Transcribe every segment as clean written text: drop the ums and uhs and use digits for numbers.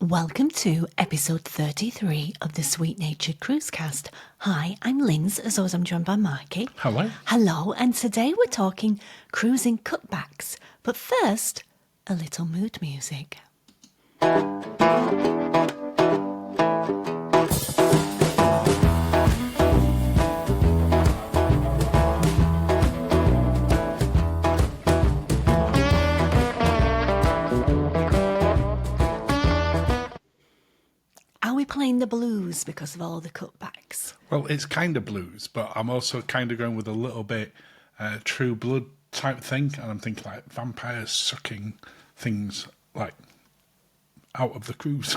Welcome to episode 33 of the Sweet Natured Cruise Cast. Hi, I'm Linz, as always I'm joined by Marky. Hello. Hello, and today we're talking cruising cutbacks. But first, a little mood music. Are we playing the blues because of all the cutbacks? Well, it's kind of blues, but I'm also kind of going with a little bit True Blood type thing, and I'm thinking like vampires sucking things like out of the cruise.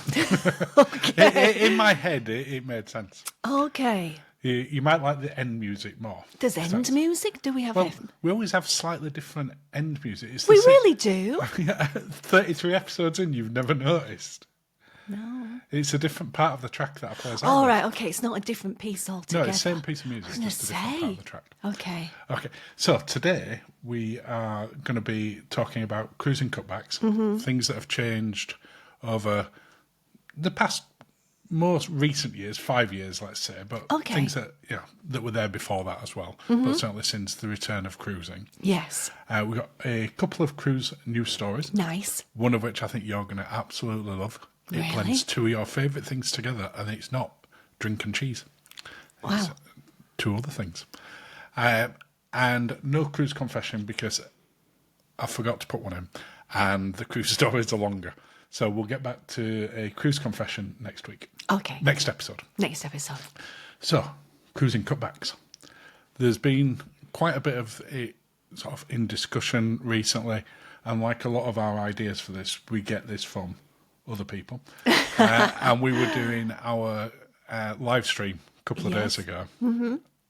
Okay. In my head, it made sense. Okay. You might like the end music more. There's end music? Do we have... Well, we always have slightly different end music. It's we really do? 33 episodes in, you've never noticed. No. It's a different part of the track that I play. All right, okay, it's not a different piece altogether. No, it's the same piece of music. It's just a different part of the track. Okay. Okay, so today we are going to be talking about cruising cutbacks, things that have changed over the past most recent years, 5 years, let's say, but things that that were there before that as well, but certainly since the return of cruising. Yes. We've got a couple of cruise news stories. Nice. One of which I think you're going to absolutely love. Really? It blends two of your favourite things together, and it's not drink and cheese. Wow. It's two other things. And no cruise confession because I forgot to put one in, and the cruise stories are longer. So we'll get back to a cruise confession next week. Okay. Next episode. Next episode. So, cruising cutbacks. There's been quite a bit of it sort of in discussion recently, and like a lot of our ideas for this, we get this from other people. And we were doing our live stream a couple of days ago,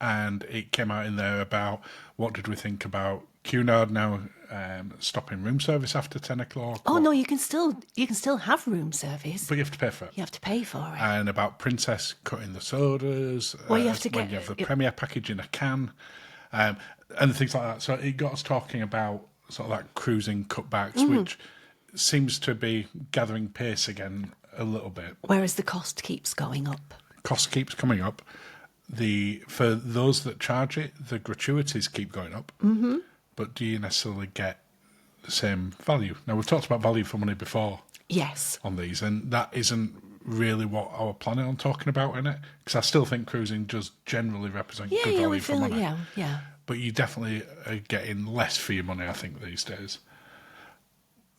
and it came out in there about what did we think about Cunard now stopping room service after 10 o'clock. Oh, no, you can still have room service. But you have to pay for it. You have to pay for it. And about Princess cutting the sodas. Well, you have to when you have the Premier package in a can, and things like that. So it got us talking about sort of like cruising cutbacks, which seems to be gathering pace again a little bit. Whereas the cost keeps going up. Cost keeps coming up. For those that charge it, the gratuities keep going up. But do you necessarily get the same value? Now, we've talked about value for money before. Yes. On these, and that isn't really what I was planning on talking about in it, because I still think cruising does generally represent good value for money. Yeah. But you definitely are getting less for your money, I think, these days.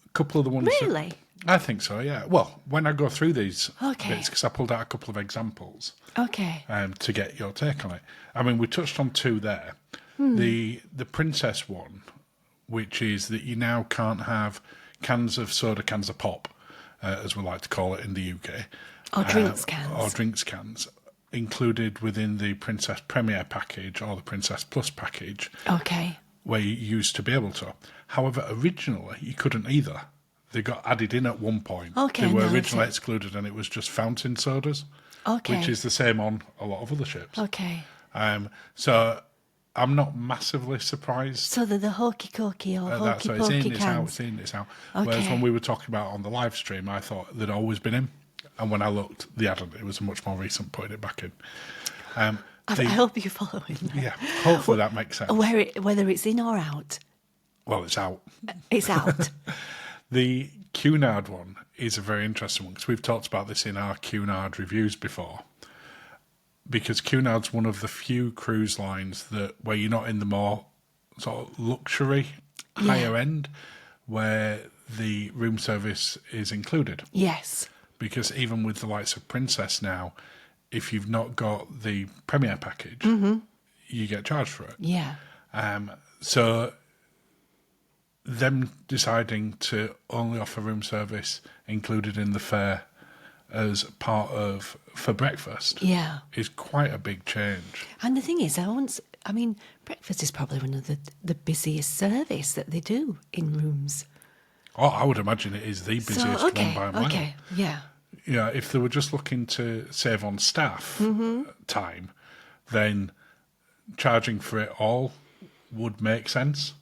A couple of the ones... Really? I think so, yeah. Well, when I go through these bits, because I pulled out a couple of examples to get your take on it. I mean, we touched on two there. The Princess one, which is that you now can't have cans of soda, cans of pop, as we like to call it in the UK. Or drinks cans. Or drinks cans, included within the Princess Premier package or the Princess Plus package. Okay. Where you used to be able to. However, originally, you couldn't either. They got added in at one point. Okay, they were originally excluded, and it was just fountain sodas. Okay. Which is the same on a lot of other ships. Okay. So I'm not massively surprised. So they're the hokey cokey or hokey pokey cans. It's in, it's out. Okay. Whereas when we were talking about it on the live stream, I thought they'd always been in. And when I looked, they hadn't. It was much more recent putting it back in. I hope you're following that. Yeah, hopefully that makes sense. Whether it's in or out. Well, it's out. It's out. The Cunard one is a very interesting one because we've talked about this in our Cunard reviews before. Because Cunard's one of the few cruise lines where you're not in the more sort of luxury, higher end, where the room service is included. Yes. Because even with the likes of Princess now, if you've not got the Premier package, you get charged for it. Yeah. So them deciding to only offer room service included in the fare as part of for breakfast is quite a big change. And the thing is, breakfast is probably one of the busiest service that they do in rooms. Oh, I would imagine it is the busiest one by a mile. Okay, yeah. Yeah, if they were just looking to save on staff time, then charging for it all would make sense.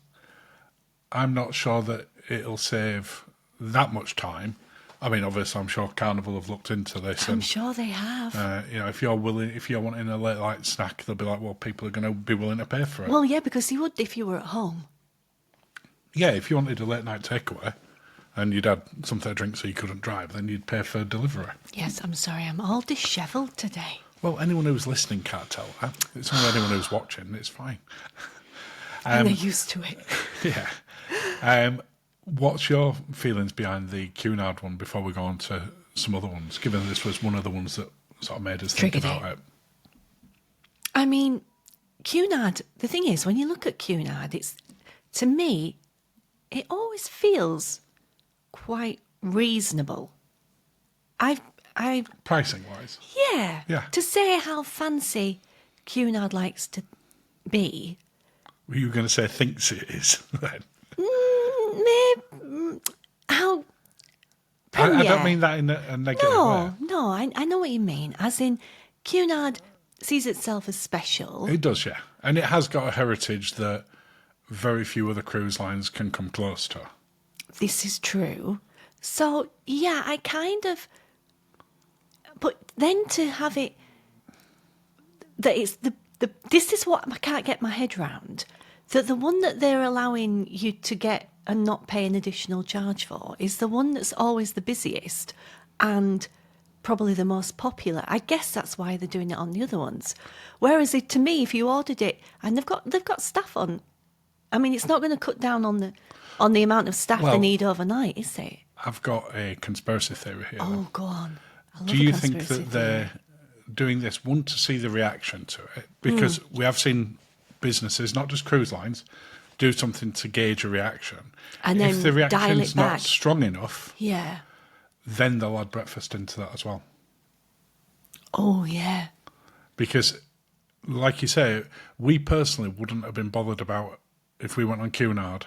I'm not sure that it'll save that much time, I mean, obviously, I'm sure Carnival have looked into this. I'm And sure they have. if you're wanting a late night snack, they'll be like, well, people are going to be willing to pay for it. Well, yeah, because you would if you were at home. Yeah, if you wanted a late night takeaway and you'd had something to drink so you couldn't drive, then you'd pay for delivery. Yes, I'm sorry, I'm all dishevelled today. Well, anyone who's listening can't tell that. It's only anyone who's watching. It's fine. And they're used to it. Yeah. What's your feelings behind the Cunard one before we go on to some other ones, given this was one of the ones that sort of made us think about it? I mean, Cunard, the thing is, when you look at Cunard, to me, it always feels quite reasonable. Pricing wise? Yeah. Yeah. To say how fancy Cunard likes to be. Were you going to say thinks it is then? Maybe, how... I don't mean that in a negative way. No, I know what you mean. As in, Cunard sees itself as special. It does, yeah. And it has got a heritage that very few other cruise lines can come close to. This is true. So, yeah, I kind of... But then to have it... That it's this is what I can't get my head round. That the one that they're allowing you to get and not pay an additional charge for is the one that's always the busiest and probably the most popular. I guess that's why they're doing it on the other ones. Whereas to me, if you ordered it and they've got staff on, I mean, it's not going to cut down on the amount of staff they need overnight, is it? I've got a conspiracy theory here. Oh, go on. Do you think that they're doing this, one, to see the reaction to it? Because we have seen businesses, not just cruise lines, do something to gauge a reaction. And then if the reaction's dial it not back. strong enough, Yeah. then they'll add breakfast into that as well. Oh, yeah. Because, like you say, we personally wouldn't have been bothered about if we went on Cunard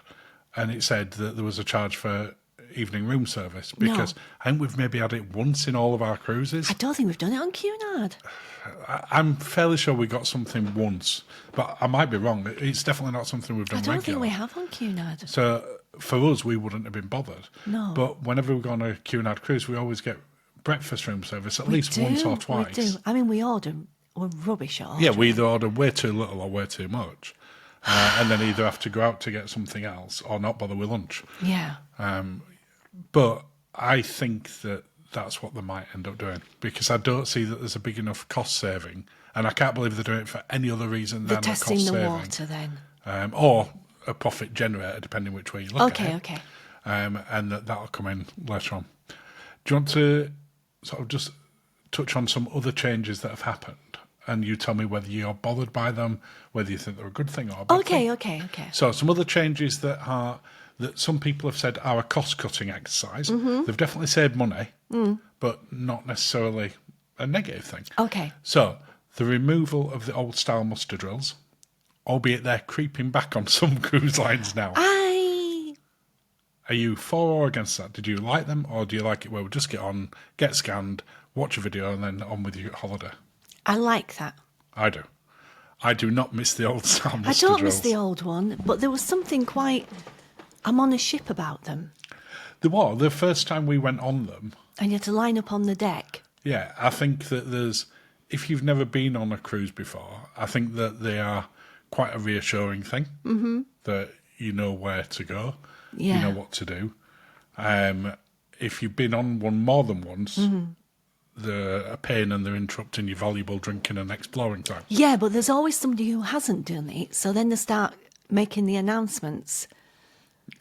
and it said that there was a charge for evening room service, because I think we've maybe had it once in all of our cruises. I don't think we've done it on Cunard. I'm fairly sure we got something once, but I might be wrong. It's definitely not something we've done I don't regularly. think we have on Cunard. So for us, we wouldn't have been bothered. No. But whenever we go on a Cunard cruise, we always get breakfast room service at least once or twice. We do. I mean, we're rubbish at ordering. Yeah, we either order way too little or way too much. And then either have to go out to get something else or not bother with lunch. Yeah. But I think that that's what they might end up doing, because I don't see that there's a big enough cost saving, and I can't believe they're doing it for any other reason They're than a testing cost the saving. water then. Or a profit generator, depending which way you look at it. Okay. And that'll come in later on. Do you want to sort of just touch on some other changes that have happened? And you tell me whether you're bothered by them, whether you think they're a good thing or a bad thing. Okay. So some other changes that some people have said are a cost-cutting exercise. Mm-hmm. They've definitely saved money, but not necessarily a negative thing. Okay. So the removal of the old-style muster drills, albeit they're creeping back on some cruise lines now. Are you for or against that? Did you like them, or do you like it where we just get on, get scanned, watch a video, and then on with your holiday? I like that. I do. I do not miss the old-style muster drills. I don't miss the old one, but there was something quite... I'm on a ship about them. There was. The first time we went on them... And you had to line up on the deck. Yeah, I think that there's... If you've never been on a cruise before, I think that they are quite a reassuring thing. Mm-hmm. That you know where to go. Yeah. You know what to do. If you've been on one more than once, they're a pain and they're interrupting your valuable drinking and exploring time. Yeah, but there's always somebody who hasn't done it, so then they start making the announcements.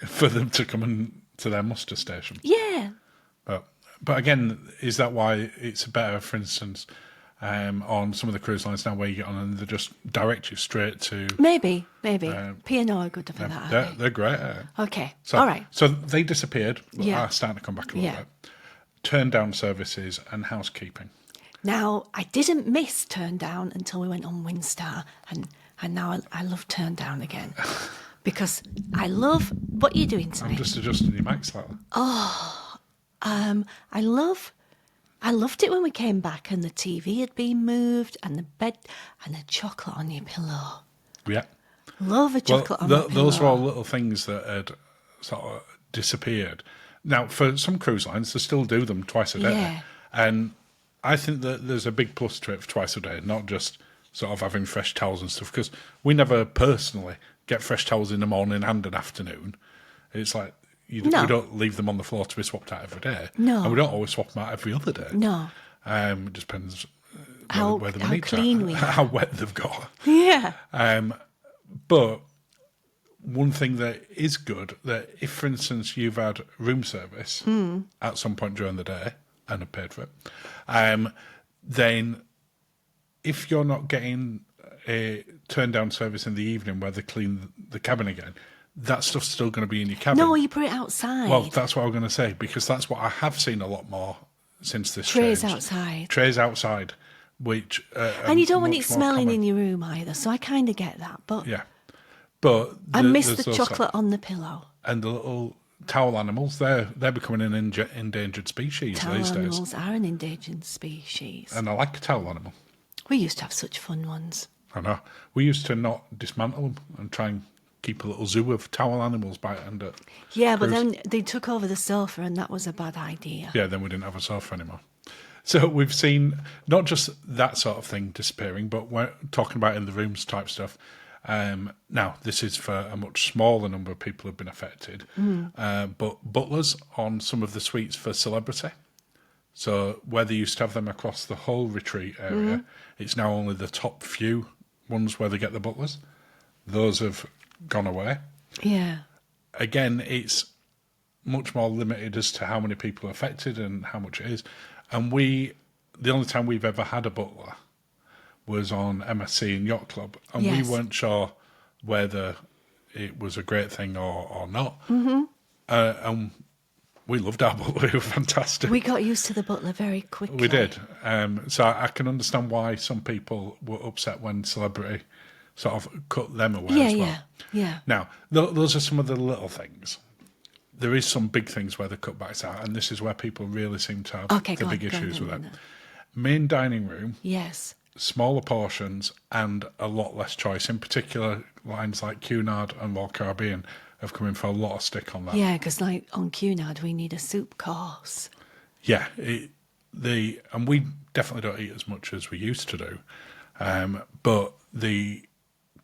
For them to come in to their muster station. Yeah. But again, is that why it's better, for instance, on some of the cruise lines now where you get on and they just direct you straight to... Maybe. P&O are good for that, They're great. Okay, So, all right. So they disappeared, but Yeah. are starting to come back a little bit. Turn down services and housekeeping. Now, I didn't miss turn down until we went on Windstar, and now I love turn down again. Because I love what you're doing to me. I'm just adjusting your mic slightly. I loved it when we came back and the TV had been moved and the bed and the chocolate on your pillow. Yeah. Love a chocolate on my pillow. Those were all little things that had sort of disappeared. Now, for some cruise lines, they still do them twice a day. Yeah. And I think that there's a big plus to it for twice a day, not just sort of having fresh towels and stuff, because we never personally get fresh towels in the morning and an afternoon. It's like we don't leave them on the floor to be swapped out every day. No. And we don't always swap them out every other day. No. It just depends whether we how need clean to, we are. how wet they've got. Yeah. But one thing that is good, that if, for instance, you've had room service at some point during the day and have paid for it, then if you're not getting a turn-down service in the evening where they clean the cabin again, that stuff's still going to be in your cabin. No, you put it outside. Well, that's what I was going to say, because that's what I have seen a lot more since this Trays changed. outside. Trays outside, which... and you don't want it smelling in your room either, so I kind of get that. But yeah. But I miss the those chocolate on the pillow. And the little towel animals, they're becoming an endangered species Towel these days. animals are an endangered species. And I like a towel animal. We used to have such fun ones. I know. We used to not dismantle them and try and keep a little zoo of towel animals by under. Yeah, but then they took over the sofa and that was a bad idea. Yeah, then we didn't have a sofa anymore. So we've seen not just that sort of thing disappearing, but we're talking about in the rooms type stuff. Now, this is for a much smaller number of people who have been affected, but butlers on some of the suites for celebrity. So where they used to have them across the whole retreat area, it's now only the top few ones where they get the butlers. Those have gone away. Yeah. Again, it's much more limited as to how many people are affected and how much it is. And the only time we've ever had a butler was on MSC and Yacht Club, and we weren't sure whether it was a great thing or not. And we loved our butler; he was fantastic. We got used to the butler very quickly. We did. So I can understand why some people were upset when Celebrity sort of cut them away as well. Yeah. Now, those are some of the little things. There is some big things where the cutbacks are, and this is where people really seem to have the big issues with it. Main dining room. Yes. Smaller portions and a lot less choice. In particular, lines like Cunard and Royal Caribbean have come in for a lot of stick on that. Yeah, because like on Cunard, we need a soup course. Yeah, and we definitely don't eat as much as we used to do, but the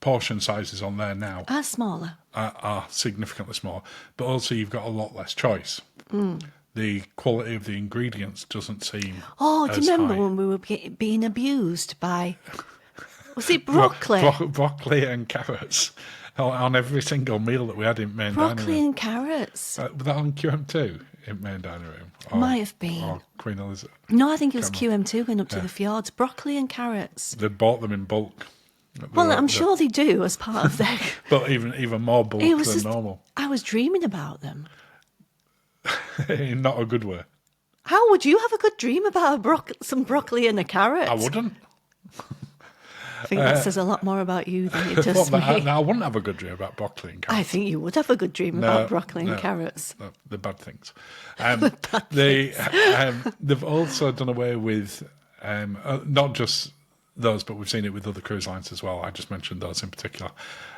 portion sizes on there now Are smaller. are significantly smaller. But also, you've got a lot less choice. The quality of the ingredients doesn't seem. Oh, do as you remember high. when we were being abused by? Was it broccoli? Broccoli and carrots on every single meal that we had in main dining Broccoli room. and carrots. Was that on QM2 in main dining room? Might have been. Or Queen Elizabeth. No, I think it was QM2 going up to the fjords. Broccoli and carrots. They bought them in bulk. Well, I'm sure they do as part of their. But even more bulk than normal. I was dreaming about them. In not a good way. How would you have a good dream about some broccoli and a carrot? I wouldn't. I think that says a lot more about you than it does me. I wouldn't have a good dream about broccoli and carrots. I think you would have a good dream about broccoli and carrots. No, the bad things. They've also done away with not just those, but we've seen it with other cruise lines as well. I just mentioned those in particular.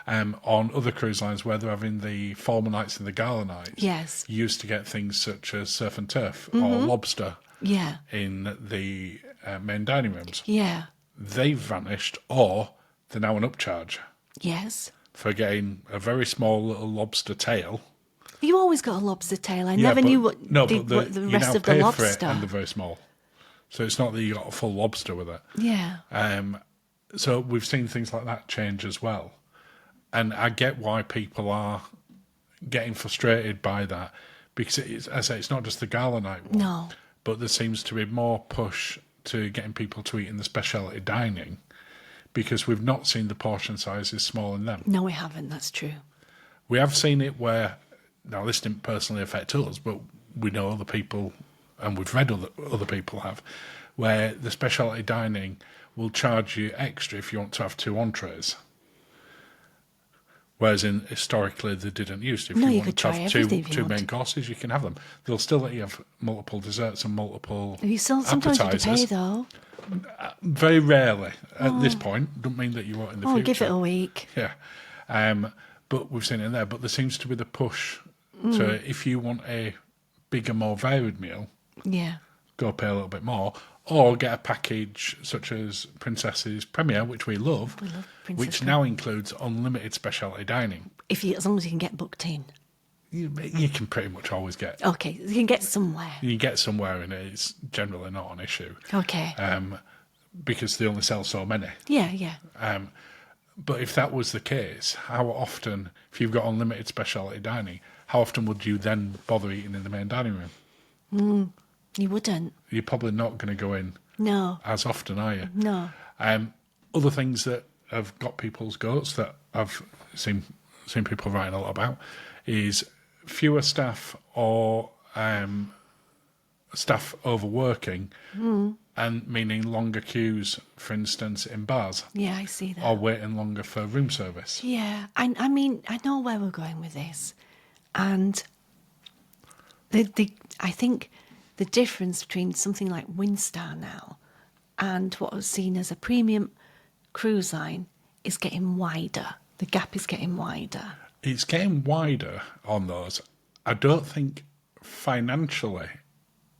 On other cruise lines where they're having the formal nights and the gala nights, Yes. you used to get things such as surf and turf or lobster Yeah. in the main dining rooms. Yeah. They've vanished, or they're now an upcharge Yes. for getting a very small little lobster tail. You always got a lobster tail. I never knew what the you rest now of the pay lobster. for it, and they're very small. So it's not that you got a full lobster with it. Yeah. So we've seen things like that change as well. And I get why people are getting frustrated by that, because as I say, it's not just the gala night one. No. But there seems to be more push to getting people to eat in the specialty dining, because we've not seen the portion sizes small in them. No, we haven't. That's true. We have seen it where, now this didn't personally affect us, but we know other people, and we've read other people have, where the specialty dining will charge you extra if you want to have 2 entrees. Whereas historically they didn't used to. If you want to have two main courses, you can have them. They'll still let you have multiple desserts and multiple sometimes you have to pay though. Very rarely at this point. Don't mean that you won't in the future. Give it a week. Yeah. But we've seen it there. But there seems to be the push to, if you want a bigger, more varied meal, Yeah. go pay a little bit more, or get a package such as Princess's Premier, which we love, Princess which now includes unlimited specialty dining. As long as you can get booked in. You can pretty much always get. Okay, you can get somewhere. You can get somewhere, and it's generally not an issue. Okay. Because they only sell so many. Yeah. But if that was the case, how often, if you've got unlimited specialty dining, how often would you then bother eating in the main dining room? You wouldn't. You're probably not going to go in No. as often, are you? No. Other things that have got people's goats that I've seen people writing a lot about is fewer staff or staff overworking, and meaning longer queues, for instance, in bars. Yeah, I see that. Or waiting longer for room service. Yeah, I mean, I know where we're going with this, and I think the difference between something like Windstar now and what was seen as a premium cruise line is getting wider. The gap is getting wider. It's getting wider on those. I don't think financially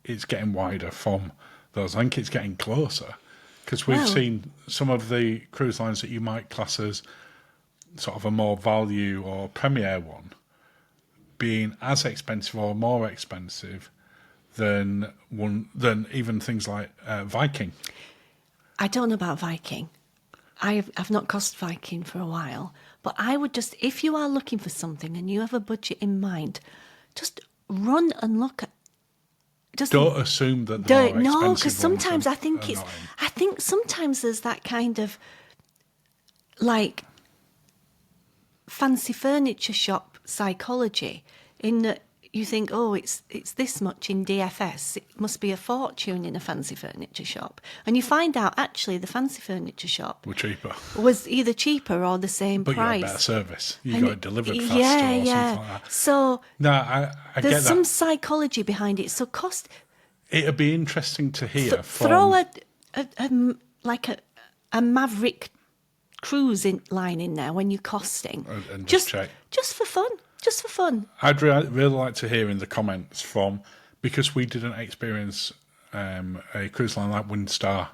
it's getting wider from those. I think it's getting closer because we've seen some of the cruise lines that you might class as sort of a more value or premier one being as expensive or more expensive than even things like Viking. I don't know about Viking. I've not cost Viking for a while, but I would just, if you are looking for something and you have a budget in mind, just run and look at. Don't assume that they're more expensive. No, because sometimes I think not I think sometimes there's that kind of like fancy furniture shop psychology in that you think, oh, it's this much in DFS. It must be a fortune in a fancy furniture shop. And you find out, actually, the fancy furniture shop We're cheaper. was either cheaper or the same But price. you got better service. You got it delivered faster or yeah. something like that. So No, I get there's that. some psychology behind it. So It'd be interesting to hear throw a Maverick cruise line in there when you're costing. And just check. Just for fun. Just for fun. I'd really like to hear in the comments because we didn't experience a cruise line like Windstar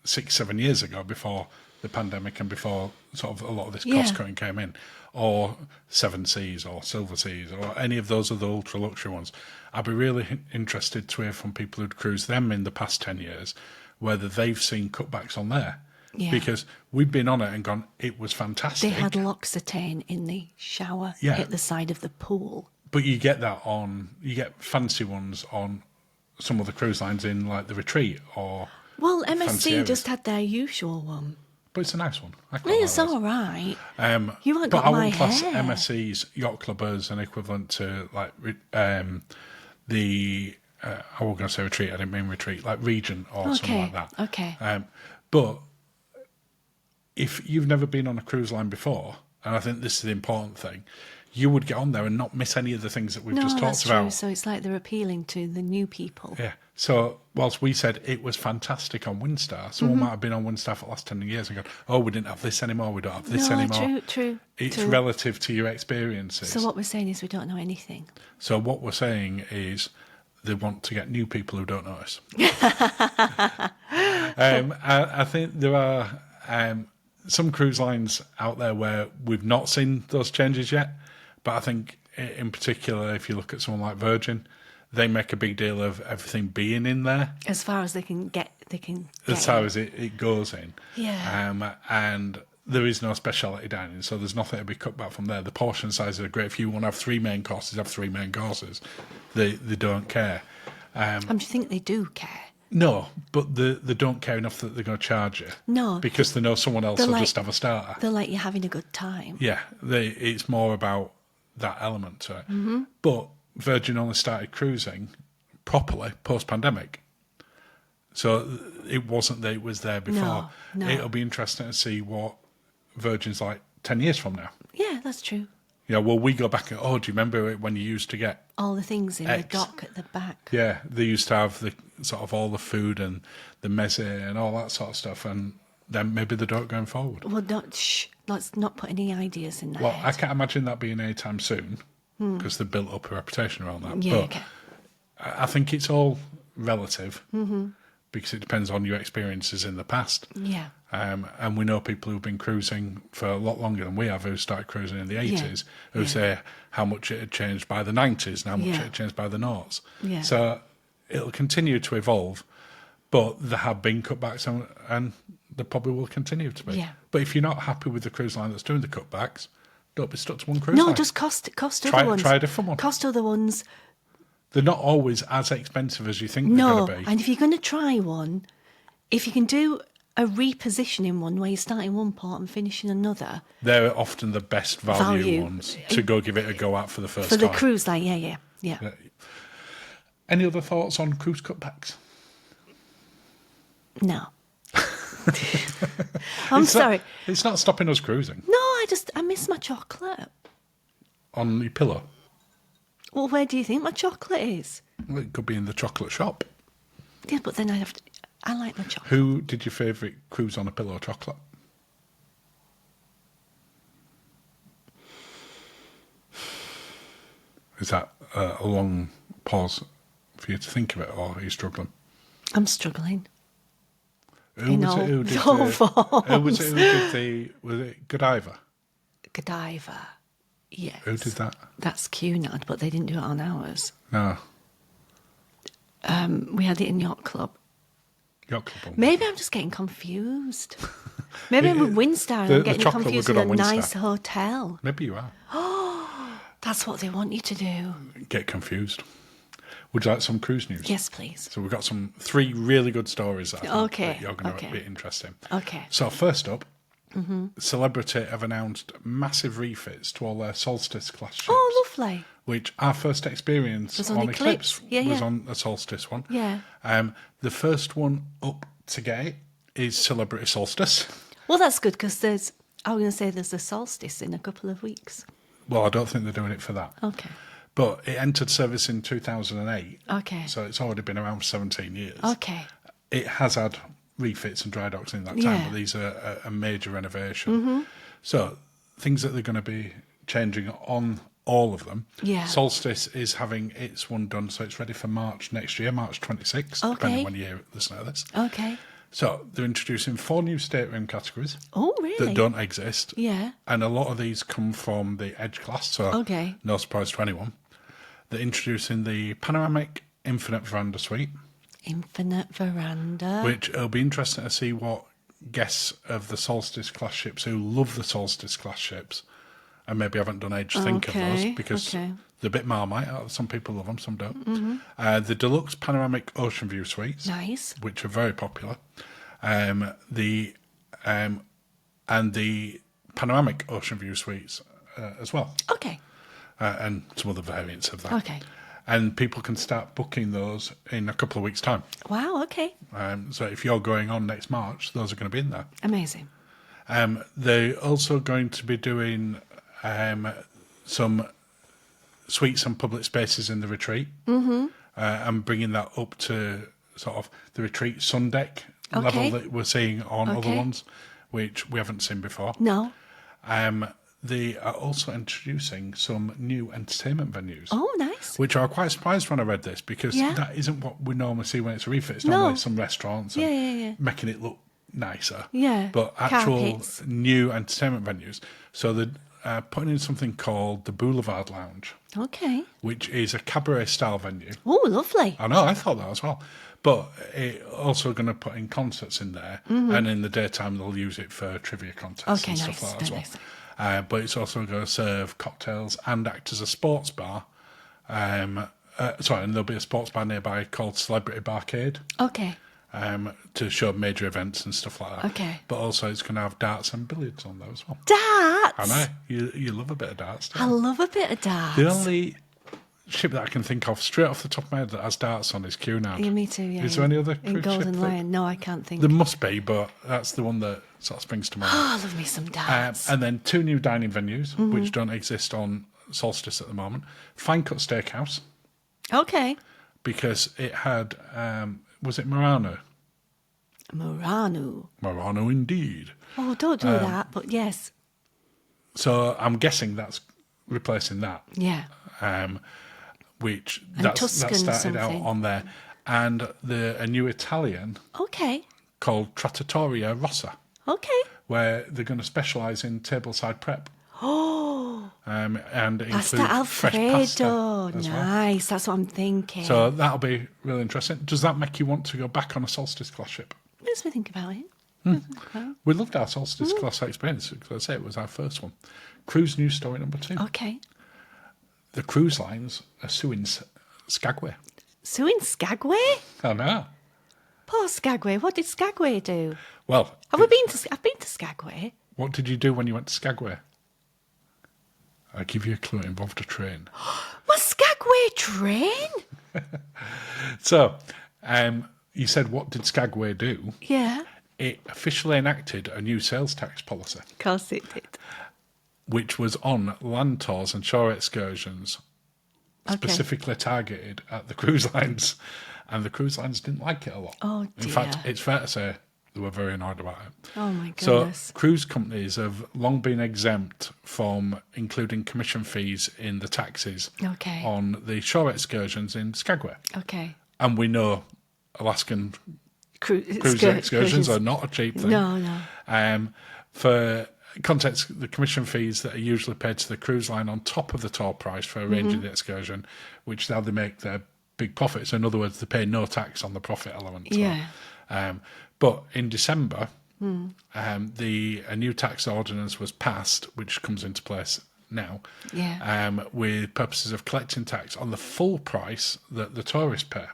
6-7 years ago before the pandemic and before sort of a lot of this cost cutting came in, or Seven Seas or Silver Seas or any of those other ultra luxury ones. I'd be really interested to hear from people who'd cruised them in the past 10 years whether they've seen cutbacks on there. Yeah. Because we've been on it and gone, it was fantastic. They had L'Occitane in the shower at the side of the pool. But you get fancy ones on some of the cruise lines in like the Retreat or. Well, fancy MSC areas. just had their usual one. But it's a nice one. I quite It's like all right. You haven't but got I my wouldn't class hair. MSC's Yacht Club as an equivalent to like the. I was going to say Retreat. I didn't mean Retreat. Like Regent or something like that. Okay. But if you've never been on a cruise line before, and I think this is the important thing, you would get on there and not miss any of the things that we've just talked about. True. So it's like they're appealing to the new people. Yeah. So whilst we said it was fantastic on Windstar, someone might have been on Windstar for the last 10 years and gone, oh, we didn't have this anymore, we don't have this anymore. True. It's relative to your experiences. So what we're saying is we don't know anything. So what we're saying is they want to get new people who don't notice. I think there are some cruise lines out there where we've not seen those changes yet, but I think in particular, if you look at someone like Virgin, they make a big deal of everything being in there. As far as they can get As far as it goes in. Yeah. And there is no specialty dining, so there's nothing to be cut back from there. The portion sizes are great. If you want to have 3 main courses, have 3 main courses. They don't care. Do you think they do care? No, but they don't care enough that they're going to charge you. No. Because they know someone else will just have a starter. They're like you're having a good time. Yeah, it's more about that element to it. Mm-hmm. But Virgin only started cruising properly post-pandemic. So it wasn't that it was there before. No. It'll be interesting to see what Virgin's like 10 years from now. Yeah, that's true. Yeah, well, we go back and, do you remember when you used to get all the things in X? The dock at the back? Yeah, they used to have the sort of all the food and the meze and all that sort of stuff, and then maybe they don't going forward. Well, let's not put any ideas in there. Well, I can't imagine that being anytime soon because they've built up a reputation around that. Yeah, but okay. I think it's all relative because it depends on your experiences in the past. Yeah. And we know people who've been cruising for a lot longer than we have, who started cruising in the 80s, who say how much it had changed by the 90s and how much it had changed by the noughts. Yeah. So it'll continue to evolve, but there have been cutbacks and there probably will continue to be. Yeah. But if you're not happy with the cruise line that's doing the cutbacks, don't be stuck to one cruise line. No, just cost other ones. Try a different one. Cost other ones. They're not always as expensive as you think they're No, going to be. and if you're going to try one, if you can do a repositioning one where you start in one port and finish in another. They're often the best value ones to go give it a go at for the first time. For the cruise line, yeah. Any other thoughts on cruise cutbacks? No. I'm sorry. It's not stopping us cruising. No, I miss my chocolate. On your pillow? Well, where do you think my chocolate is? Well, it could be in the chocolate shop. Yeah, but then I like my chocolate. Who did your favourite cruise on a pillow chocolate? Is that a long pause for you to think of it, or are you struggling? I'm struggling. Who was it who did the... Was it Godiva? Godiva, yes. Who did that? That's Cunard, but they didn't do it on ours. No. We had it in Yacht Club. Yacht Club. Maybe I'm just getting confused. Maybe I'm with Windstar and I'm getting confused with a nice hotel. Maybe you are. That's what they want you to do. Get confused. Would you like some cruise news? Yes, please. So we've got 3 really good stories that I think that you're going to be interested in. Okay. So first up, Celebrity have announced massive refits to all their Solstice class ships. Oh, lovely. Which our first experience was on on Eclipse Eclipse. was on a Solstice one. Yeah. The first one up to get is Celebrity Solstice. Well, that's good because there's a solstice in a couple of weeks. Well, I don't think they're doing it for that. Okay. But it entered service in 2008. Okay. So it's already been around for 17 years. Okay. It has had refits and dry docks in that time, but these are a major renovation. So things that they're going to be changing on all of them. Yeah. Solstice is having its one done, so it's ready for March next year, March 26th, depending when you listen to this. Okay. So they're introducing 4 new stateroom categories. Oh, really? That don't exist. Yeah. And a lot of these come from the Edge class, so no surprise to anyone. They're introducing the Panoramic Infinite Veranda Suite. Infinite Veranda. Which it'll be interesting to see what guests of the Solstice class ships who love the Solstice class ships and maybe haven't done Edge think of those, because they're a bit Marmite. Some people love them, some don't. The Deluxe Panoramic Ocean View Suites. Nice. Which are very popular. And the Panoramic Ocean View Suites as well. Okay. And some other variants of that. Okay. And people can start booking those in a couple of weeks' time. Wow, okay. So if you're going on next March, those are going to be in there. Amazing. They're also going to be doing some suites and public spaces in the retreat. And bringing that up to sort of the retreat sun deck level that we're seeing on other ones, which we haven't seen before. No. They are also introducing some new entertainment venues. Oh, nice. Which I was quite surprised when I read this, because that isn't what we normally see when it's a refit. It's normally some restaurants and making it look nicer. Yeah. But actual Carpets. new entertainment venues. So they're putting in something called the Boulevard Lounge. Okay. Which is a cabaret-style venue. Oh, lovely. I know, I thought that as well. But it also going to put in concerts in there, and in the daytime they'll use it for trivia contests and stuff like that as well. But it's also going to serve cocktails and act as a sports bar. And there'll be a sports bar nearby called Celebrity Barcade. Okay. To show major events and stuff like that. Okay. But also it's going to have darts and billiards on there as well. Darts? I know. You love a bit of darts, don't I you? love a bit of darts. The only ship that I can think of straight off the top of my head that has darts on is Cunard. Yeah, me too, yeah. Is there any other in cruise Golden ship Lion? No, I can't think. There must be, but that's the one that sort of springs to mind. Oh, I love me some darts. And then 2 new dining venues, which don't exist on Solstice at the moment. Fine Cut Steakhouse. Okay. Because it had, was it Murano? Murano. Murano indeed. Oh, don't do that, but yes. So I'm guessing that's replacing that. Yeah. which And that Tuscan started out something. on there, and a new Italian Okay. called Trattoria Rossa, Okay. where they're going to specialise in tableside prep. And Pasta include fresh pasta Alfredo. as well. Nice. That's what I'm thinking. So that'll be really interesting. Does that make you want to go back on a solstice class ship? Makes me think about it. We loved our solstice class experience. Because I say it was our first one. Cruise news story number 2. Okay. The cruise lines are suing Skagway. Suing Skagway? Oh no. Poor Skagway. What did Skagway do? Well, I've been to Skagway. what did you do when you went to Skagway? I'll give you a clue. It involved a train. Was Skagway train? So, you said, what did Skagway do? Yeah. It officially enacted a new sales tax policy, Of course it did. which was on land tours and shore excursions, Okay. specifically targeted at the cruise lines. And the cruise lines didn't like it a lot. Oh, In dear. fact, it's fair to say they were very annoyed about it. Oh, my So, goodness. cruise companies have long been exempt from including commission fees in the taxes Okay. on the shore excursions in Skagway. Okay. And we know Alaskan cruise Excursions. excursions are not a cheap thing. No. For context, the commission fees that are usually paid to the cruise line on top of the tour price for arranging the excursion, which now they make their big profits. In other words, they pay no tax on the profit element. Yeah. But in December, a new tax ordinance was passed, which comes into place now, Yeah. with purposes of collecting tax on the full price that the tourists pay.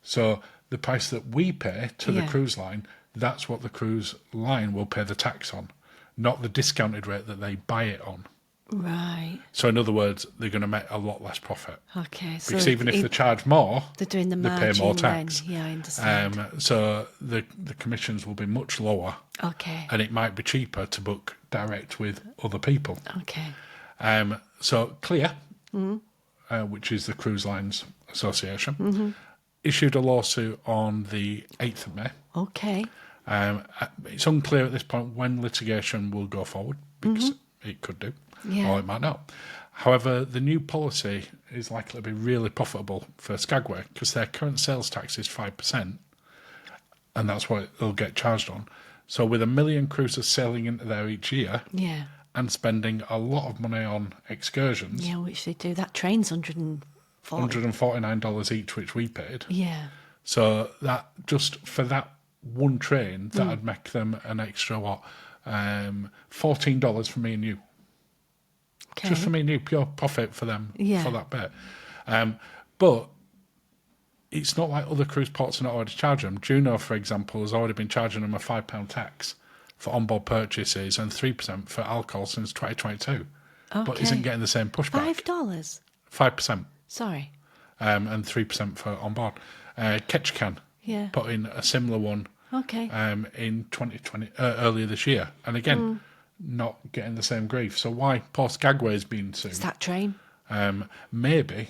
So the price that we pay to the Yeah. cruise line, that's what the cruise line will pay the tax on, not the discounted rate that they buy it on. Right. So in other words, they're going to make a lot less profit. Okay. So Because even if they charge more, they're doing the they margin pay more tax. then. Yeah, I understand. So the commissions will be much lower, Okay. and it might be cheaper to book direct with other people. Okay. So Clear, which is the Cruise Lines Association, issued a lawsuit on the 8th of May. Okay. It's unclear at this point when litigation will go forward, because it could do, Yeah. or it might not. However, the new policy is likely to be really profitable for Skagway, because their current sales tax is 5%, and that's what they'll get charged on. So with 1 million cruisers sailing into there each year, Yeah. and spending a lot of money on excursions, Yeah, which they do. That train's 140. $149 each, which we paid. Yeah. So that just for that one train, that'd make them an extra $14 for me and you. Okay. Just for me and you, pure profit for them Yeah. for that bit. But it's not like other cruise ports are not already charging them. Juno, for example, has already been charging them a £5 tax for onboard purchases and 3% for alcohol since 2022, but Okay. isn't getting the same pushback. $5. 5%. Sorry. And 3% for on board. Ketchikan Yeah. put in a similar one Okay. in 2020 earlier this year, and again, not getting the same grief. So why poor Skagway is being sued? It's that train. Maybe.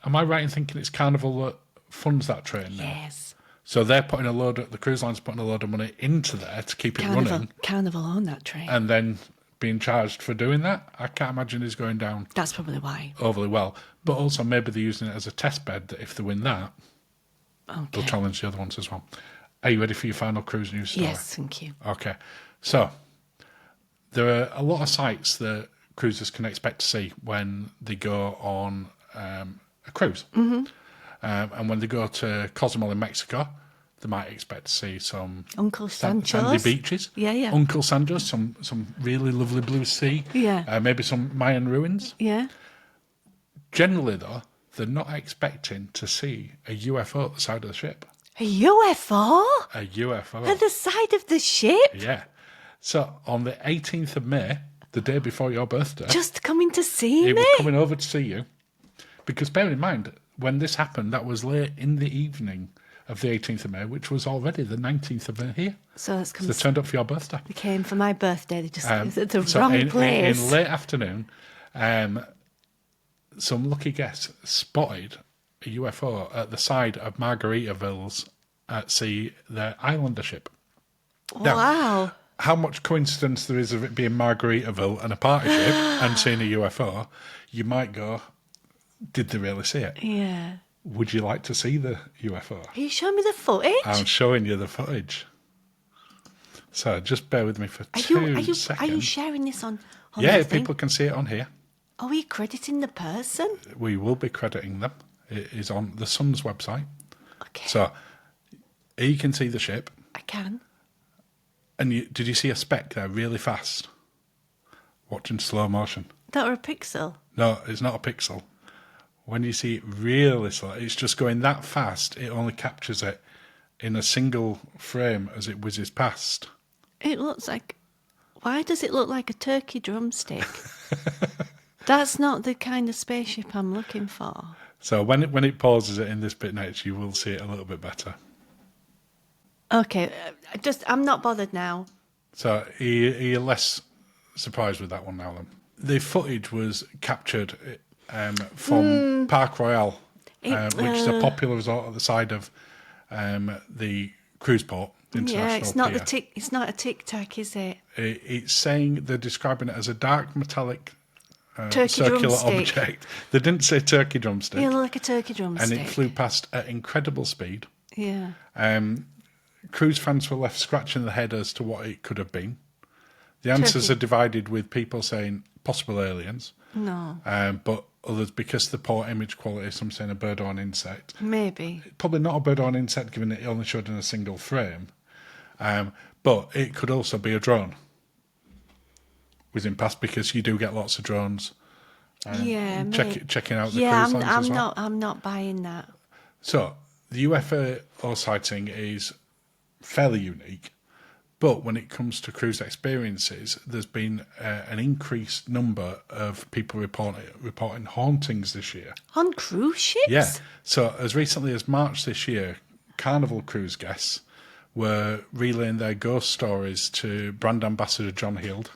Am I right in thinking it's Carnival that funds that train now? Yes. So they're putting the cruise line's putting a load of money into there to keep it running, Carnival own that train. and then being charged for doing that. I can't imagine it's going down That's probably why. overly well. But also maybe they're using it as a test bed that if they win that, they'll Okay. challenge the other ones as well. Are you ready for your final cruise news story? Yes, thank you. Okay. So there are a lot of sites that cruisers can expect to see when they go on a cruise. And when they go to Cozumel in Mexico, they might expect to see some Uncle sandy Sancho's. beaches. Yeah, yeah. Uncle Sancho's, some really lovely blue sea. Yeah. Maybe some Mayan ruins. Yeah. Generally, though, they're not expecting to see a UFO at the side of the ship. A UFO? A UFO. At the side of the ship? Yeah. So on the 18th of May, the day before your birthday, Just coming to see it me? was coming over to see you. Because bear in mind, when this happened, that was late in the evening of the 18th of May, which was already the 19th of May here. So that's So come. they turned up for your birthday. They came for my birthday. They just it's at the So wrong place. in late afternoon, some lucky guests spotted a UFO at the side of Margaritaville's at sea, their Islander ship. Now, Wow. how much coincidence there is of it being Margaritaville and a party ship and seeing a UFO, you might go, Did they really see it? Yeah. Would you like to see the UFO? Are you showing me the footage? I'm showing you the footage. So just bear with me for Are 2 seconds. Are you sharing this on Yeah, the thing? people can see it on here. Are we crediting the person? We will be crediting them. It is on the Sun's website. Okay. So you can see the ship. I can. And did you see a speck there really fast? Watching slow motion. That or a pixel? No, it's not a pixel. When you see it really slow, it's just going that fast, it only captures it in a single frame as it whizzes past. It looks like... Why does it look like a turkey drumstick? That's not the kind of spaceship I'm looking for. So when it pauses it in this bit next, you will see it a little bit better. Okay, I'm not bothered now. So you're less surprised with that one now then. The footage was captured from Park Royal, which is a popular resort at the side of the cruise port. Yeah, it's not it's not a Tic Tac, is it? It's saying they're describing it as a dark metallic Turkey circular drumstick. object. They didn't say turkey drumstick. It looked like a turkey drumstick. And it flew past at incredible speed. Yeah. Cruise fans were left scratching their head as to what it could have been. The answers are divided, with people saying possible aliens. No. But others, because of the poor image quality, some saying a bird or an insect. Maybe. Probably not a bird or an insect, given it only showed in a single frame. But it could also be a drone whizzing past, because you do get lots of drones. Checking out the cruise lines as well. I'm not buying that. So the UFO sighting is fairly unique, but when it comes to cruise experiences, there's been an increased number of people reporting hauntings this year. On cruise ships? Yeah. So as recently as March this year, Carnival cruise guests were relaying their ghost stories to brand ambassador John Heald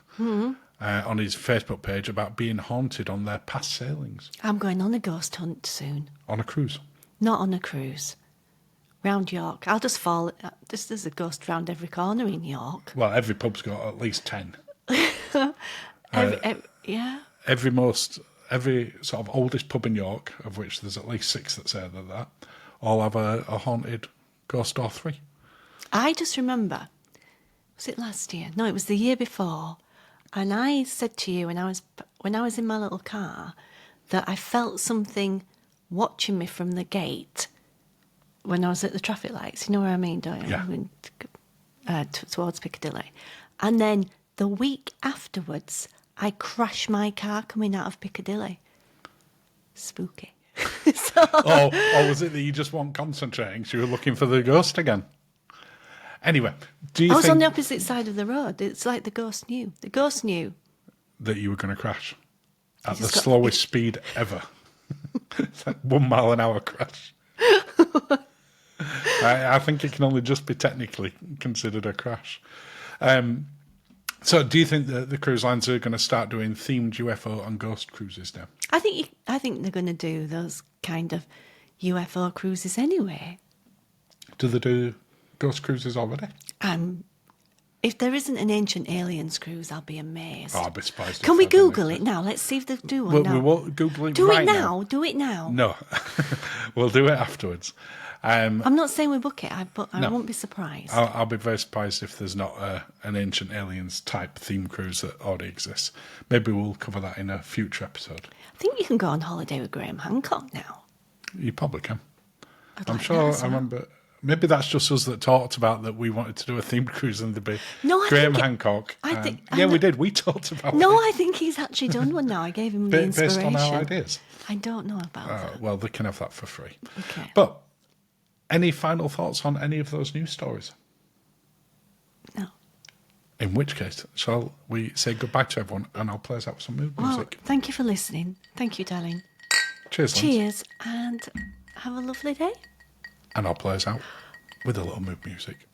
on his Facebook page about being haunted on their past sailings. I'm going on a ghost hunt soon. On a cruise? Not on a cruise. Round York. I'll just fall. There's a ghost round every corner in York. Well, every pub's got at least 10. Yeah. Every sort of oldest pub in York, of which there's at least 6 that say that, all have a haunted ghost or 3. I just remember, was it last year? No, it was the year before. And I said to you when I was in my little car that I felt something watching me from the gate when I was at the traffic lights. You know what I mean, don't you? Yeah. Towards Piccadilly. And then the week afterwards, I crashed my car coming out of Piccadilly. Spooky. Or was it that you just weren't concentrating, so you were looking for the ghost again? Anyway, do you I was think on the opposite side of the road. It's like the ghost knew. The ghost knew. that you were going to crash at the just got- slowest speed ever? It's like 1 mile an hour crash. I think it can only just be technically considered a crash. So do you think that the cruise lines are going to start doing themed UFO and ghost cruises now? I think they're going to do those kind of UFO cruises anyway. Do they do ghost cruises already? If there isn't an Ancient Aliens cruise, I'll be amazed. Oh, I'd be surprised. Can we Google it now? Let's see if they do one now. We won't Google it do right it now. Do it now. No, we'll do it afterwards. I'm not saying we book it, but I won't be surprised. I'll be very surprised if there's not an Ancient Aliens type theme cruise that already exists. Maybe we'll cover that in a future episode. I think you can go on holiday with Graham Hancock now. You probably can. I'm like sure that as I well. remember. Maybe that's just us that talked about that we wanted to do a themed cruise and there'd be No, I Graham think Hancock. I think- yeah, I we did. We talked about No, it. I think he's actually done one now. I gave him the inspiration. Based on our ideas. I don't know about that. Well, they can have that for free. Okay. But any final thoughts on any of those news stories? No. In which case, shall we say goodbye to everyone and I'll play us out with some mood Well, music. thank you for listening. Thank you, darling. Cheers, Lance. Cheers, and have a lovely day. And I'll play us out with a little mood music.